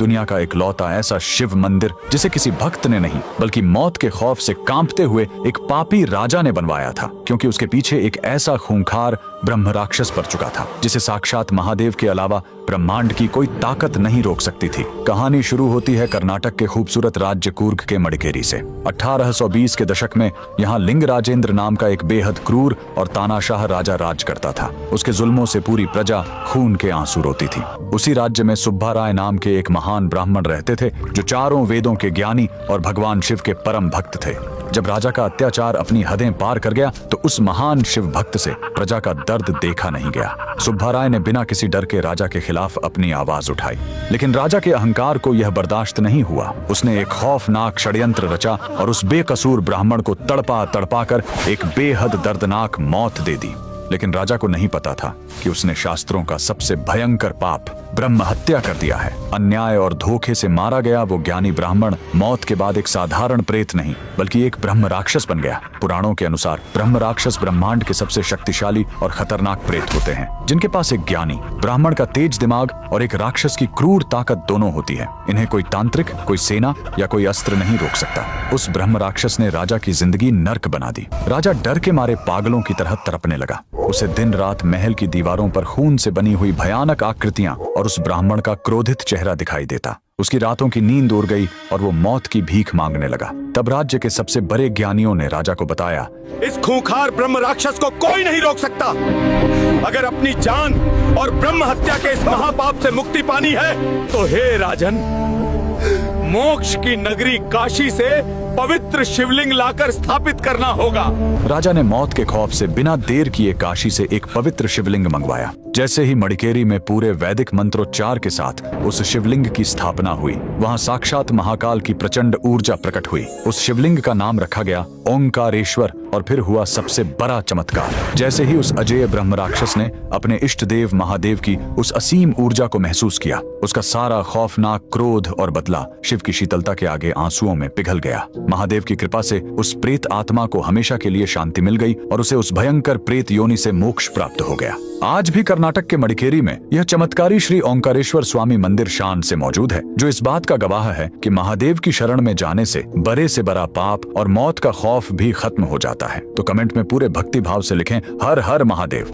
दुनिया का इकलौता ऐसा शिव मंदिर जिसे किसी भक्त ने नहीं बल्कि मौत के खौफ से कांपते हुए एक पापी राजा ने बनवाया था, क्योंकि उसके पीछे एक ऐसा खूंखार ब्रह्म राक्षस पड़ चुका था जिसे साक्षात महादेव के अलावा ब्रह्मांड की कोई ताकत नहीं रोक सकती थी। कहानी शुरू होती है कर्नाटक के खूबसूरत राज्य कूर्ग के मडिकेरी से। 1820 के दशक में यहाँ लिंगराजेंद्र नाम का एक बेहद क्रूर और तानाशाह राजा राज करता था। उसके जुल्मों से पूरी प्रजा खून के आंसू रोती थी। उसी राज्य में सुब्बा राय नाम के एक महान ब्राह्मण रहते थे जो चारों वेदों के ज्ञानी और भगवान शिव के परम भक्त थे। जब राजा का अत्याचार अपनी हदें पार कर गया तो उस महान शिव भक्त से प्रजा का दर्द देखा नहीं गया। सुब्बा राय ने बिना किसी डर के राजा के खिलाफ अपनी आवाज उठाई, लेकिन राजा के अहंकार को यह बर्दाश्त नहीं हुआ। उसने एक खौफनाक षड्यंत्र रचा और उस बेकसूर ब्राह्मण को तड़पा तड़पा कर एक बेहद दर्दनाक मौत दे दी। लेकिन राजा को नहीं पता था कि उसने शास्त्रों का सबसे भयंकर पाप ब्रह्म हत्या कर दिया है। अन्याय और धोखे से मारा गया वो ज्ञानी ब्राह्मण मौत के बाद एक साधारण प्रेत नहीं बल्कि एक ब्रह्म राक्षस बन गया। पुराणों के अनुसार ब्रह्म राक्षस ब्रह्मांड के सबसे शक्तिशाली और खतरनाक प्रेत होते हैं, जिनके पास एक ज्ञानी ब्राह्मण का तेज दिमाग और एक राक्षस की क्रूर ताकत दोनों होती है। इन्हें कोई तांत्रिक, कोई सेना या कोई अस्त्र नहीं रोक सकता। उस ब्रह्म राक्षस ने राजा की जिंदगी नर्क बना दी। राजा डर के मारे पागलों की तरह तड़पने लगा। उसे दिन रात महल की दीवारों पर खून से बनी हुई भयानक आकृतियां और उस ब्राह्मण का क्रोधित चेहरा दिखाई देता। उसकी रातों की नींद उड़ गई और वो मौत की भीख मांगने लगा। तब राज्य के सबसे बड़े ज्ञानियों ने राजा को बताया, इस खूंखार ब्रह्म राक्षस को कोई नहीं रोक सकता। अगर अपनी जान और ब्रह्म हत्या के इस महापाप से मुक्ति पानी है तो हे राजन, मोक्ष की नगरी काशी से पवित्र शिवलिंग लाकर स्थापित करना होगा। राजा ने मौत के खौफ से बिना देर किए काशी से एक पवित्र शिवलिंग मंगवाया। जैसे ही मडिकेरी में पूरे वैदिक मंत्रोच्चार के साथ उस शिवलिंग की स्थापना हुई, वहां साक्षात महाकाल की प्रचंड ऊर्जा प्रकट हुई। उस शिवलिंग का नाम रखा गया ओंकारेश्वर। और फिर हुआ सबसे बड़ा चमत्कार। जैसे ही उस अजेय ब्रह्म राक्षस ने अपने इष्ट देव महादेव की उस असीम ऊर्जा को महसूस किया, उसका सारा खौफनाक क्रोध और बदला शिव की शीतलता के आगे आंसुओं में पिघल गया। महादेव की कृपा से उस प्रेत आत्मा को हमेशा के लिए शांति मिल गई और उसे उस भयंकर प्रेत योनि से मोक्ष प्राप्त हो गया। आज भी कर्नाटक के मडिकेरी में यह चमत्कारी श्री ओंकारेश्वर स्वामी मंदिर शान से मौजूद है, जो इस बात का गवाह है कि महादेव की शरण में जाने से बड़े से बड़ा पाप और मौत का खौफ भी खत्म हो जाता है। तो कमेंट में पूरे भक्ति भाव से लिखें, हर हर महादेव।